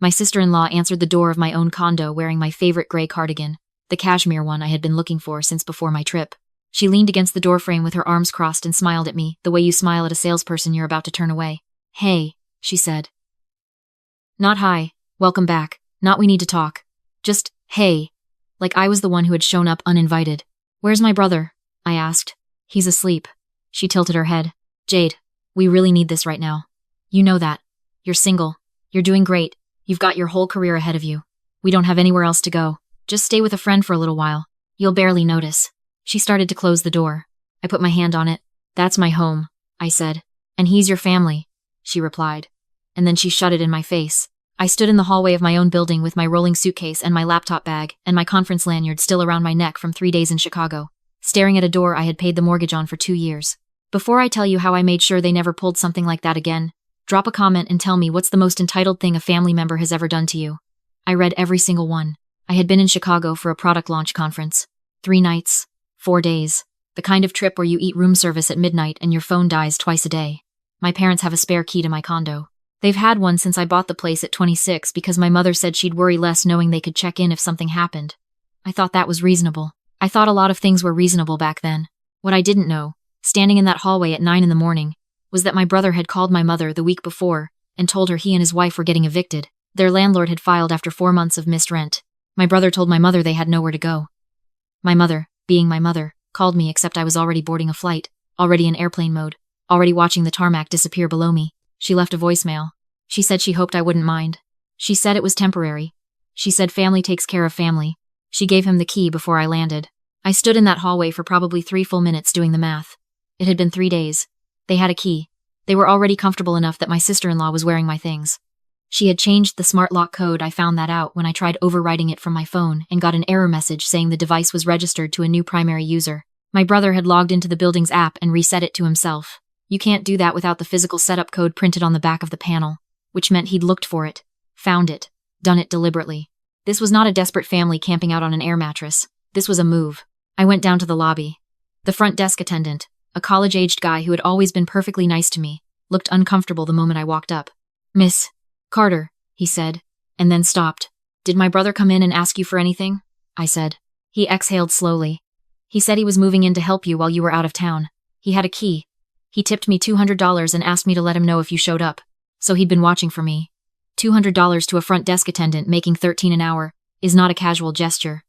My sister-in-law answered the door of my own condo wearing my favorite gray cardigan, the cashmere one I had been looking for since before my trip. She leaned against the doorframe with her arms crossed and smiled at me, the way you smile at a salesperson you're about to turn away. "Hey," she said. Not "Hi, welcome back," not "We need to talk." Just, "Hey," like I was the one who had shown up uninvited. "Where's my brother?" I asked. "He's asleep." She tilted her head. "Jade, we really need this right now. You know that. You're single. You're doing great. You've got your whole career ahead of you. We don't have anywhere else to go. Just stay with a friend for a little while. You'll barely notice." She started to close the door. I put my hand on it. "That's my home," I said. "And he's your family," she replied. And then she shut it in my face. I stood in the hallway of my own building with my rolling suitcase and my laptop bag and my conference lanyard still around my neck from 3 days in Chicago, staring at a door I had paid the mortgage on for 2 years. Before I tell you how I made sure they never pulled something like that again, drop a comment and tell me what's the most entitled thing a family member has ever done to you. I read every single one. I had been in Chicago for a product launch conference. 3 nights, 4 days. The kind of trip where you eat room service at midnight and your phone dies twice a day. My parents have a spare key to my condo. They've had one since I bought the place at 26 because my mother said she'd worry less knowing they could check in if something happened. I thought that was reasonable. I thought a lot of things were reasonable back then. What I didn't know, standing in that hallway at 9 in the morning, was that my brother had called my mother the week before and told her he and his wife were getting evicted. Their landlord had filed after 4 months of missed rent. My brother told my mother they had nowhere to go. My mother, being my mother, called me except I was already boarding a flight, already in airplane mode, already watching the tarmac disappear below me. She left a voicemail. She said she hoped I wouldn't mind. She said it was temporary. She said family takes care of family. She gave him the key before I landed. I stood in that hallway for probably 3 full minutes doing the math. It had been 3 days. They had a key. They were already comfortable enough that my sister-in-law was wearing my things. She had changed the smart lock code. I found that out when I tried overriding it from my phone and got an error message saying the device was registered to a new primary user. My brother had logged into the building's app and reset it to himself. You can't do that without the physical setup code printed on the back of the panel, which meant he'd looked for it, found it, done it deliberately. This was not a desperate family camping out on an air mattress. This was a move. I went down to the lobby. The front desk attendant, a college-aged guy who had always been perfectly nice to me, looked uncomfortable the moment I walked up. "Miss Carter," he said, and then stopped. "Did my brother come in and ask you for anything?" I said. He exhaled slowly. "He said he was moving in to help you while you were out of town. He had a key. He tipped me $200 and asked me to let him know if you showed up. So he'd been watching for me. $200 to a front desk attendant making $13 an hour is not a casual gesture.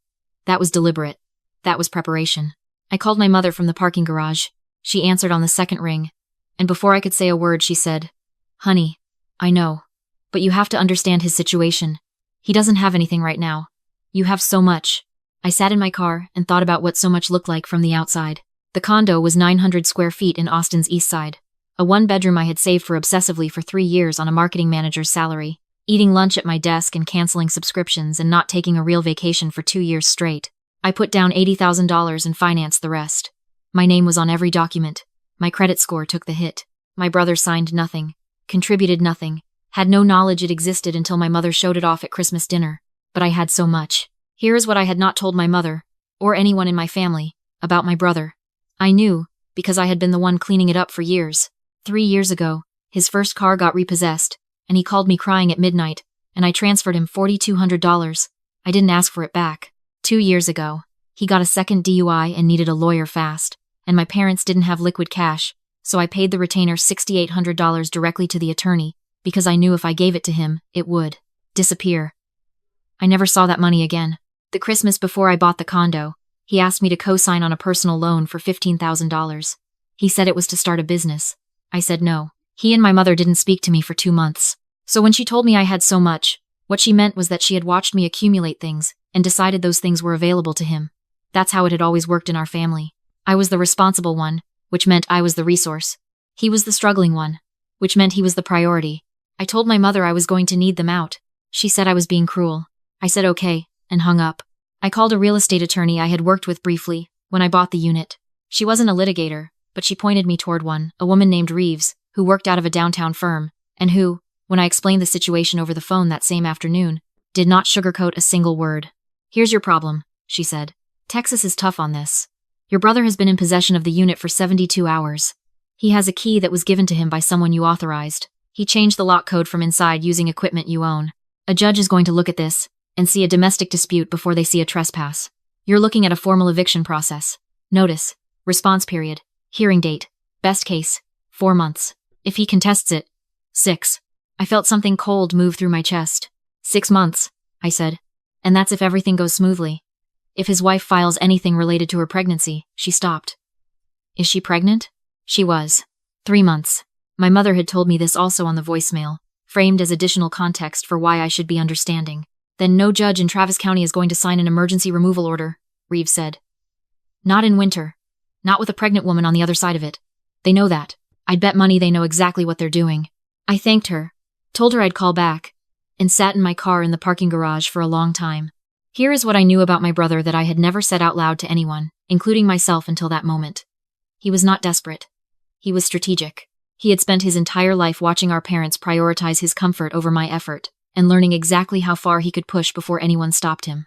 That was deliberate. That was preparation." I called my mother from the parking garage. She answered on the second ring, and before I could say a word, she said, "Honey, I know. But you have to understand his situation. He doesn't have anything right now. You have so much." I sat in my car and thought about what so much looked like from the outside. The condo was 900 square feet in Austin's East Side. A 1-bedroom I had saved for obsessively for 3 years on a marketing manager's salary, eating lunch at my desk and canceling subscriptions and not taking a real vacation for 2 years straight. I put down $80,000 and financed the rest. My name was on every document. My credit score took the hit. My brother signed nothing, contributed nothing, had no knowledge it existed until my mother showed it off at Christmas dinner. But I had so much. Here is what I had not told my mother, or anyone in my family, about my brother. I knew, because I had been the one cleaning it up for years. 3 years ago, his first car got repossessed, and he called me crying at midnight, and I transferred him $4,200. I didn't ask for it back. 2 years ago, he got a second DUI and needed a lawyer fast, and my parents didn't have liquid cash, so I paid the retainer $6,800 directly to the attorney, because I knew if I gave it to him, it would disappear. I never saw that money again. The Christmas before I bought the condo, he asked me to co-sign on a personal loan for $15,000. He said it was to start a business. I said no. He and my mother didn't speak to me for 2 months. So when she told me I had so much, what she meant was that she had watched me accumulate things and decided those things were available to him. That's how it had always worked in our family. I was the responsible one, which meant I was the resource. He was the struggling one, which meant he was the priority. I told my mother I was going to need them out. She said I was being cruel. I said okay, and hung up. I called a real estate attorney I had worked with briefly when I bought the unit. She wasn't a litigator, but she pointed me toward one, a woman named Reeves, who worked out of a downtown firm, and who, when I explained the situation over the phone that same afternoon, did not sugarcoat a single word. "Here's your problem," she said. "Texas is tough on this. Your brother has been in possession of the unit for 72 hours. He has a key that was given to him by someone you authorized. He changed the lock code from inside using equipment you own. A judge is going to look at this and see a domestic dispute before they see a trespass. You're looking at a formal eviction process. Notice, response period, hearing date, best case, 4 months. If he contests it, 6. I felt something cold move through my chest. 6 months, I said. And that's if everything goes smoothly. If his wife files anything related to her pregnancy, she stopped. Is she pregnant? She was. 3 months. My mother had told me this also on the voicemail, framed as additional context for why I should be understanding. Then no judge in Travis County is going to sign an emergency removal order, Reeves said. Not in winter. Not with a pregnant woman on the other side of it. They know that. I'd bet money they know exactly what they're doing. I thanked her, told her I'd call back, and sat in my car in the parking garage for a long time. Here is what I knew about my brother that I had never said out loud to anyone, including myself until that moment. He was not desperate. He was strategic. He had spent his entire life watching our parents prioritize his comfort over my effort, and learning exactly how far he could push before anyone stopped him.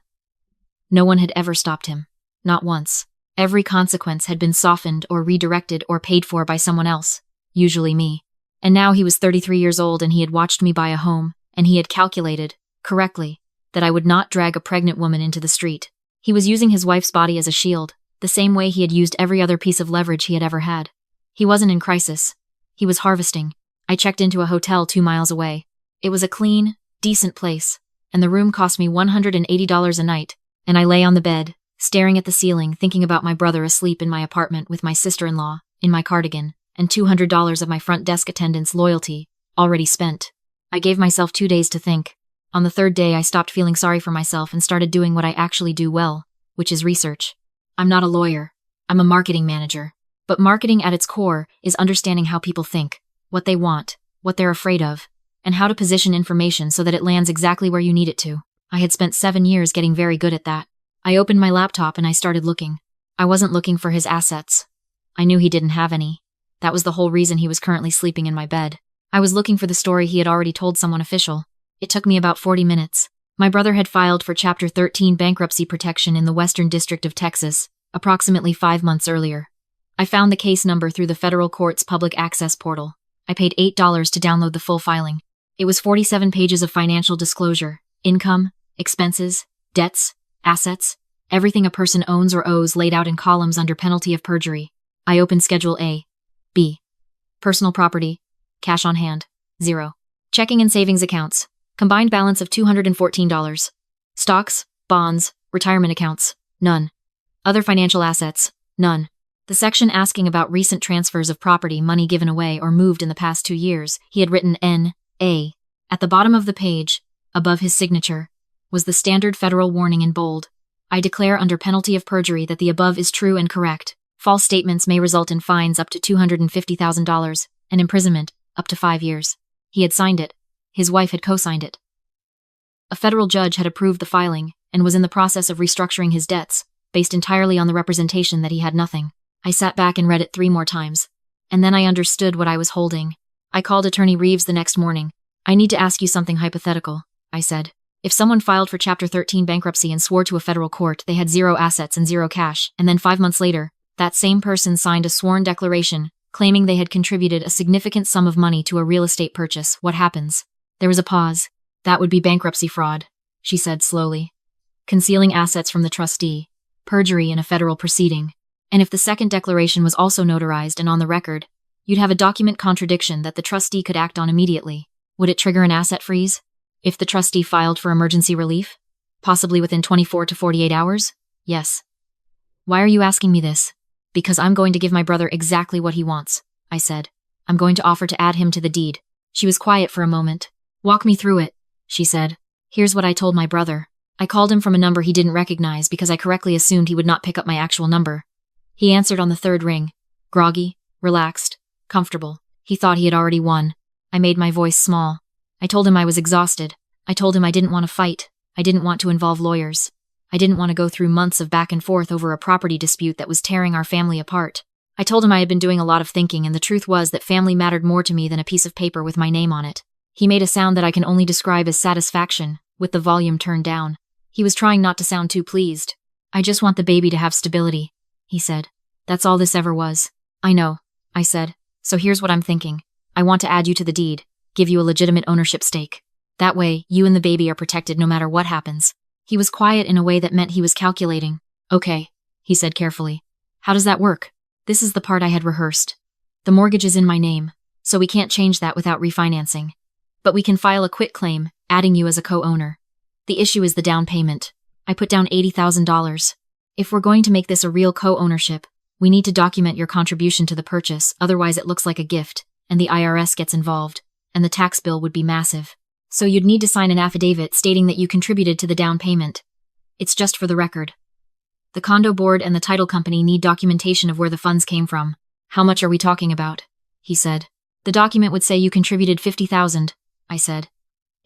No one had ever stopped him. Not once. Every consequence had been softened or redirected or paid for by someone else, usually me. And now he was 33 years old and he had watched me buy a home, and he had calculated, correctly, that I would not drag a pregnant woman into the street. He was using his wife's body as a shield, the same way he had used every other piece of leverage he had ever had. He wasn't in crisis. He was harvesting. I checked into a hotel 2 miles away. It was a clean, decent place, and the room cost me $180 a night, and I lay on the bed, staring at the ceiling, thinking about my brother asleep in my apartment with my sister-in-law, in my cardigan, and $200 of my front desk attendant's loyalty, already spent. I gave myself 2 days to think. On the 3rd day, I stopped feeling sorry for myself and started doing what I actually do well, which is research. I'm not a lawyer. I'm a marketing manager. But marketing at its core is understanding how people think, what they want, what they're afraid of, and how to position information so that it lands exactly where you need it to. I had spent 7 years getting very good at that. I opened my laptop and I started looking. I wasn't looking for his assets. I knew he didn't have any. That was the whole reason he was currently sleeping in my bed. I was looking for the story he had already told someone official. It took me about 40 minutes. My brother had filed for Chapter 13 bankruptcy protection in the Western District of Texas, approximately 5 months earlier. I found the case number through the federal court's public access portal. I paid $8 to download the full filing. It was 47 pages of financial disclosure, income, expenses, debts, assets, everything a person owns or owes laid out in columns under penalty of perjury. I opened Schedule A. B. Personal property. Cash on hand. 0. Checking and savings accounts. Combined balance of $214. Stocks, bonds, retirement accounts. None. Other financial assets. None. The section asking about recent transfers of property money given away or moved in the past 2 years, he had written N.A. At the bottom of the page, above his signature, was the standard federal warning in bold. I declare under penalty of perjury that the above is true and correct. False statements may result in fines up to $250,000 and imprisonment up to 5 years. He had signed it. His wife had co-signed it. A federal judge had approved the filing and was in the process of restructuring his debts, based entirely on the representation that he had nothing. I sat back and read it 3 more times, and then I understood what I was holding. I called Attorney Reeves the next morning. I need to ask you something hypothetical, I said. If someone filed for Chapter 13 bankruptcy and swore to a federal court they had 0 assets and 0 cash, and then 5 months later, that same person signed a sworn declaration claiming they had contributed a significant sum of money to a real estate purchase, what happens? There was a pause. That would be bankruptcy fraud, she said slowly. Concealing assets from the trustee. Perjury in a federal proceeding. And if the second declaration was also notarized and on the record, you'd have a document contradiction that the trustee could act on immediately. Would it trigger an asset freeze? If the trustee filed for emergency relief? Possibly within 24 to 48 hours? Yes. Why are you asking me this? Because I'm going to give my brother exactly what he wants, I said. I'm going to offer to add him to the deed. She was quiet for a moment. Walk me through it, she said. Here's what I told my brother. I called him from a number he didn't recognize because I correctly assumed he would not pick up my actual number. He answered on the 3rd ring. Groggy, relaxed, comfortable. He thought he had already won. I made my voice small. I told him I was exhausted. I told him I didn't want to fight. I didn't want to involve lawyers. I didn't want to go through months of back and forth over a property dispute that was tearing our family apart. I told him I had been doing a lot of thinking, and the truth was that family mattered more to me than a piece of paper with my name on it. He made a sound that I can only describe as satisfaction, with the volume turned down. He was trying not to sound too pleased. I just want the baby to have stability, he said. That's all this ever was. I know, I said. So here's what I'm thinking. I want to add you to the deed, give you a legitimate ownership stake. That way, you and the baby are protected no matter what happens. He was quiet in a way that meant he was calculating. Okay, he said carefully. How does that work? This is the part I had rehearsed. The mortgage is in my name, so we can't change that without refinancing. But we can file a quitclaim, adding you as a co-owner. The issue is the down payment. I put down $80,000. If we're going to make this a real co-ownership, we need to document your contribution to the purchase, otherwise it looks like a gift, and the IRS gets involved, and the tax bill would be massive. So you'd need to sign an affidavit stating that you contributed to the down payment. It's just for the record. The condo board and the title company need documentation of where the funds came from. How much are we talking about? He said. The document would say you contributed $50,000, I said.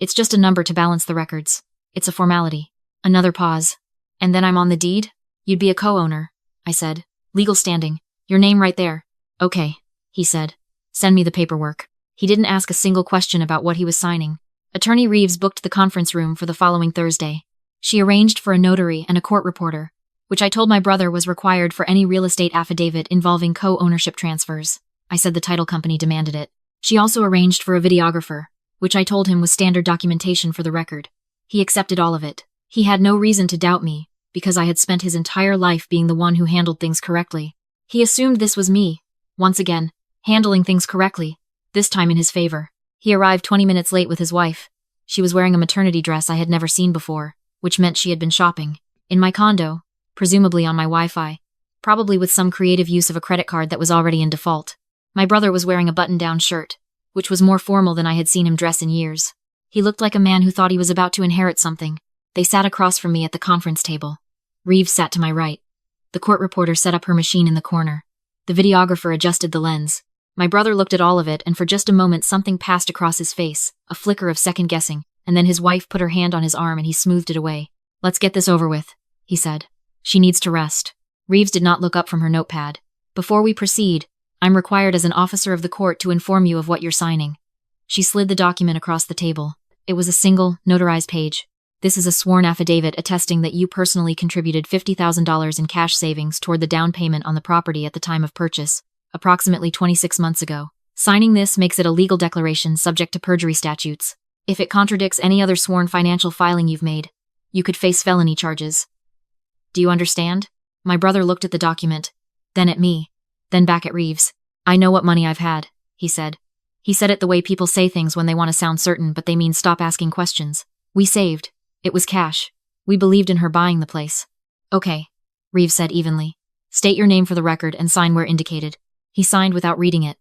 It's just a number to balance the records. It's a formality. Another pause. And then I'm on the deed? You'd be a co-owner, I said. Legal standing. Your name right there. Okay, he said. Send me the paperwork. He didn't ask a single question about what he was signing. Attorney Reeves booked the conference room for the following Thursday. She arranged for a notary and a court reporter, which I told my brother was required for any real estate affidavit involving co-ownership transfers. I said the title company demanded it. She also arranged for a videographer, which I told him was standard documentation for the record. He accepted all of it. He had no reason to doubt me, because I had spent his entire life being the one who handled things correctly. He assumed this was me, once again, handling things correctly, this time in his favor. He arrived 20 minutes late with his wife. She was wearing a maternity dress I had never seen before, which meant she had been shopping. In my condo, presumably on my Wi-Fi, probably with some creative use of a credit card that was already in default. My brother was wearing a button-down shirt, which was more formal than I had seen him dress in years. He looked like a man who thought he was about to inherit something. They sat across from me at the conference table. Reeves sat to my right. The court reporter set up her machine in the corner. The videographer adjusted the lens. My brother looked at all of it, and for just a moment something passed across his face, a flicker of second-guessing, and then his wife put her hand on his arm and he smoothed it away. Let's get this over with, he said. She needs to rest. Reeves did not look up from her notepad. Before we proceed, I'm required as an officer of the court to inform you of what you're signing. She slid the document across the table. It was a single, notarized page. This is a sworn affidavit attesting that you personally contributed $50,000 in cash savings toward the down payment on the property at the time of purchase, approximately 26 months ago. Signing this makes it a legal declaration subject to perjury statutes. If it contradicts any other sworn financial filing you've made, you could face felony charges. Do you understand? My brother looked at the document, then at me, then back at Reeves. I know what money I've had, he said. He said it the way people say things when they want to sound certain but they mean stop asking questions. We saved. It was cash. We believed in her buying the place. Okay, Reeves said evenly. State your name for the record and sign where indicated. He signed without reading it.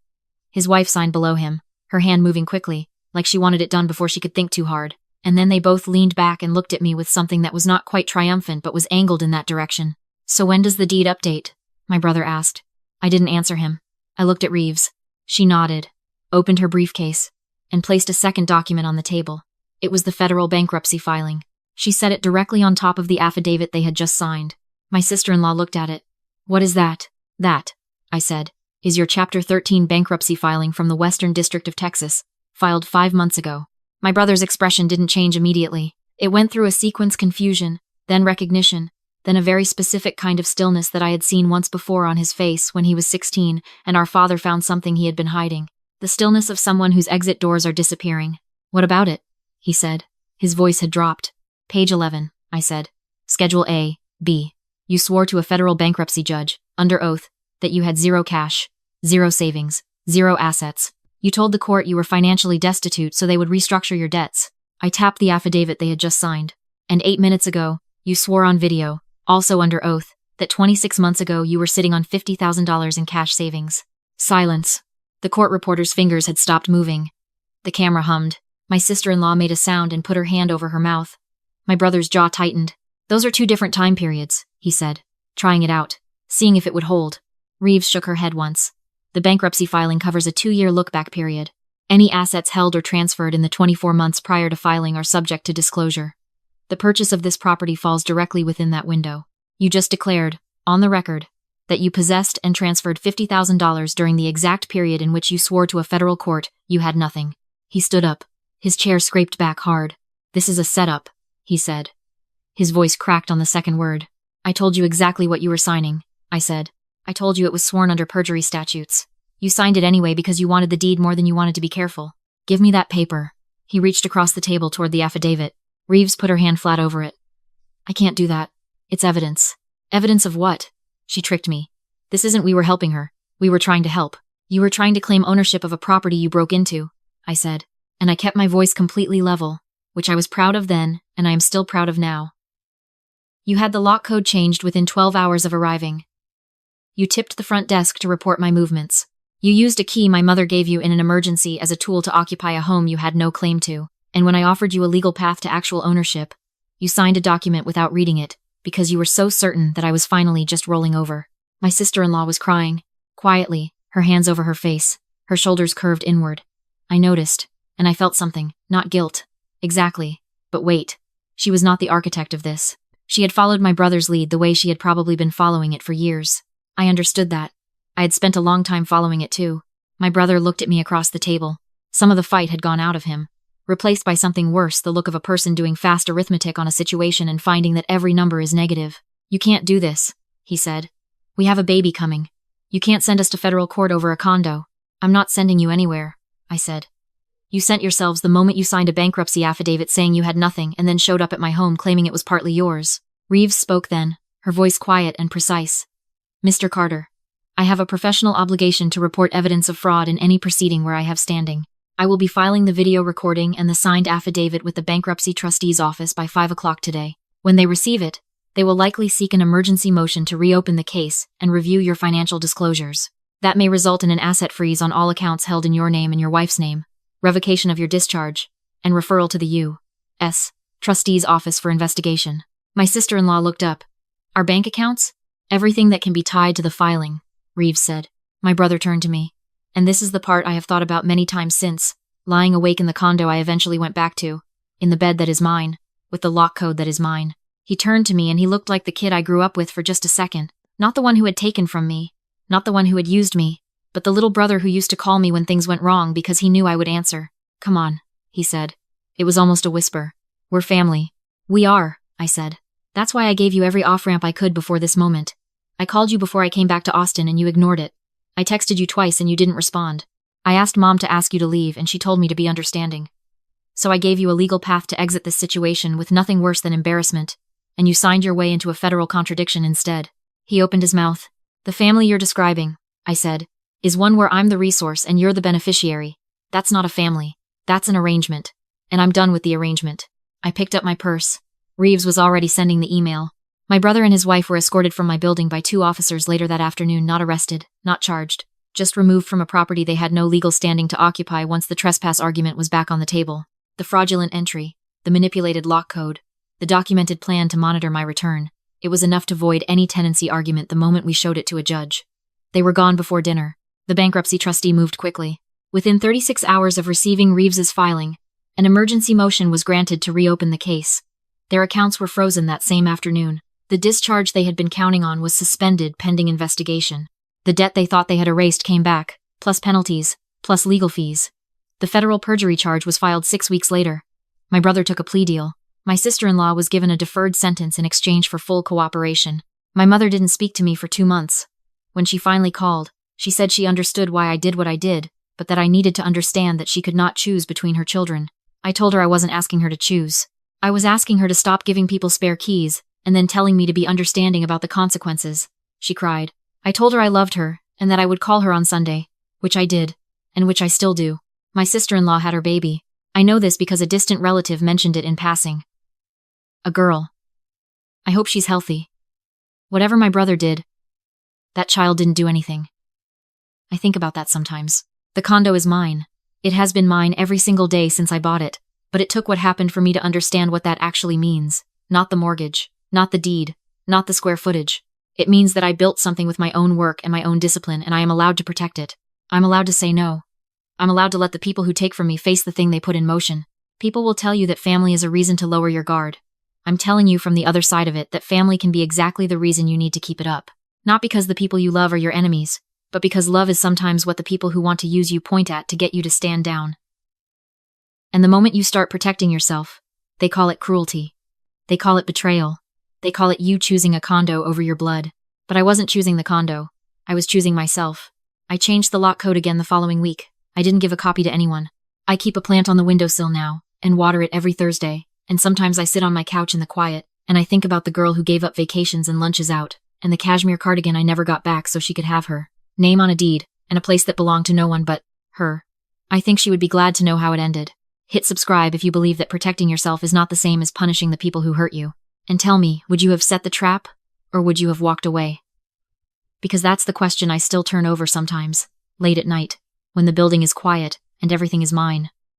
His wife signed below him, her hand moving quickly, like she wanted it done before she could think too hard. And then they both leaned back and looked at me with something that was not quite triumphant but was angled in that direction. So when does the deed update? My brother asked. I didn't answer him. I looked at Reeves. She nodded, opened her briefcase, and placed a second document on the table. It was the federal bankruptcy filing. She set it directly on top of the affidavit they had just signed. My sister-in-law looked at it. What is that? That, I said, is your Chapter 13 bankruptcy filing from the Western District of Texas, filed 5 months ago. My brother's expression didn't change immediately. It went through a sequence confusion, then recognition, then a very specific kind of stillness that I had seen once before on his face when he was 16 and our father found something he had been hiding. The stillness of someone whose exit doors are disappearing. What about it? He said. His voice had dropped. Page 11, I said. Schedule A, B. You swore to a federal bankruptcy judge, under oath, that you had 0 cash, 0 savings, 0 assets. You told the court you were financially destitute so they would restructure your debts. I tapped the affidavit they had just signed. And 8 minutes ago, you swore on video, also under oath, that 26 months ago you were sitting on $50,000 in cash savings. Silence. The court reporter's fingers had stopped moving. The camera hummed. My sister-in-law made a sound and put her hand over her mouth. My brother's jaw tightened. Those are 2 different time periods, he said, trying it out, seeing if it would hold. Reeves shook her head once. The bankruptcy filing covers a 2-year look-back period. Any assets held or transferred in the 24 months prior to filing are subject to disclosure. The purchase of this property falls directly within that window. You just declared, on the record, that you possessed and transferred $50,000 during the exact period in which you swore to a federal court you had nothing. He stood up. His chair scraped back hard. This is a setup, he said. His voice cracked on the second word. I told you exactly what you were signing, I said. I told you it was sworn under perjury statutes. You signed it anyway because you wanted the deed more than you wanted to be careful. Give me that paper, He reached across the table toward the affidavit. Reeves put her hand flat over it. I can't do that. It's evidence. Evidence of what? She tricked me. This isn't we were helping her. We were trying to help. You were trying to claim ownership of a property you broke into, I said. And I kept my voice completely level, which I was proud of then, and I am still proud of now. You had the lock code changed within 12 hours of arriving. You tipped the front desk to report my movements. You used a key my mother gave you in an emergency as a tool to occupy a home you had no claim to, and when I offered you a legal path to actual ownership, you signed a document without reading it, because you were so certain that I was finally just rolling over. My sister-in-law was crying, quietly, her hands over her face, her shoulders curved inward. I noticed, and I felt something, not guilt. Exactly. But wait. She was not the architect of this. She had followed my brother's lead the way she had probably been following it for years. I understood that. I had spent a long time following it too. My brother looked at me across the table. Some of the fight had gone out of him, replaced by something worse, the look of a person doing fast arithmetic on a situation and finding that every number is negative. You can't do this, he said. We have a baby coming. You can't send us to federal court over a condo. I'm not sending you anywhere, I said. You sent yourselves the moment you signed a bankruptcy affidavit saying you had nothing and then showed up at my home claiming it was partly yours. Reeves spoke then, her voice quiet and precise. Mr. Carter, I have a professional obligation to report evidence of fraud in any proceeding where I have standing. I will be filing the video recording and the signed affidavit with the bankruptcy trustee's office by 5 o'clock today. When they receive it, they will likely seek an emergency motion to reopen the case and review your financial disclosures. That may result in an asset freeze on all accounts held in your name and your wife's name, revocation of your discharge, and referral to the U.S. trustee's office for investigation. My sister-in-law looked up. Our bank accounts? Everything that can be tied to the filing, Reeves said. My brother turned to me. And this is the part I have thought about many times since, lying awake in the condo I eventually went back to, in the bed that is mine, with the lock code that is mine. He turned to me and he looked like the kid I grew up with for just a second. Not the one who had taken from me, not the one who had used me, but the little brother who used to call me when things went wrong because he knew I would answer. Come on, he said. It was almost a whisper. We're family. We are, I said. That's why I gave you every off-ramp I could before this moment. I called you before I came back to Austin and you ignored it. I texted you twice and you didn't respond. I asked Mom to ask you to leave and she told me to be understanding. So I gave you a legal path to exit this situation with nothing worse than embarrassment, and you signed your way into a federal contradiction instead. He opened his mouth. The family you're describing, I said, is one where I'm the resource and you're the beneficiary. That's not a family. That's an arrangement. And I'm done with the arrangement. I picked up my purse. Reeves was already sending the email. My brother and his wife were escorted from my building by 2 officers later that afternoon, not arrested, not charged, just removed from a property they had no legal standing to occupy once the trespass argument was back on the table. The fraudulent entry, the manipulated lock code, the documented plan to monitor my return. It was enough to void any tenancy argument the moment we showed it to a judge. They were gone before dinner. The bankruptcy trustee moved quickly. Within 36 hours of receiving Reeves's filing, an emergency motion was granted to reopen the case. Their accounts were frozen that same afternoon. The discharge they had been counting on was suspended pending investigation. The debt they thought they had erased came back, plus penalties, plus legal fees. The federal perjury charge was filed 6 weeks later. My brother took a plea deal. My sister-in-law was given a deferred sentence in exchange for full cooperation. My mother didn't speak to me for 2 months. When she finally called, she said she understood why I did what I did, but that I needed to understand that she could not choose between her children. I told her I wasn't asking her to choose. I was asking her to stop giving people spare keys, and then telling me to be understanding about the consequences. She cried. I told her I loved her, and that I would call her on Sunday, which I did, and which I still do. My sister-in-law had her baby. I know this because a distant relative mentioned it in passing. A girl. I hope she's healthy. Whatever my brother did, that child didn't do anything. I think about that sometimes. The condo is mine. It has been mine every single day since I bought it, but it took what happened for me to understand what that actually means. Not the mortgage, not the deed, not the square footage. It means that I built something with my own work and my own discipline, and I am allowed to protect it. I'm allowed to say no. I'm allowed to let the people who take from me face the thing they put in motion. People will tell you that family is a reason to lower your guard. I'm telling you from the other side of it that family can be exactly the reason you need to keep it up. Not because the people you love are your enemies, but because love is sometimes what the people who want to use you point at to get you to stand down. And the moment you start protecting yourself, they call it cruelty. They call it betrayal. They call it you choosing a condo over your blood. But I wasn't choosing the condo. I was choosing myself. I changed the lock code again the following week. I didn't give a copy to anyone. I keep a plant on the windowsill now, and water it every Thursday, and sometimes I sit on my couch in the quiet, and I think about the girl who gave up vacations and lunches out, and the cashmere cardigan I never got back so she could have her name on a deed, and a place that belonged to no one but her. I think she would be glad to know how it ended. Hit subscribe if you believe that protecting yourself is not the same as punishing the people who hurt you. And tell me, would you have set the trap, or would you have walked away? Because that's the question I still turn over sometimes, late at night, when the building is quiet and everything is mine.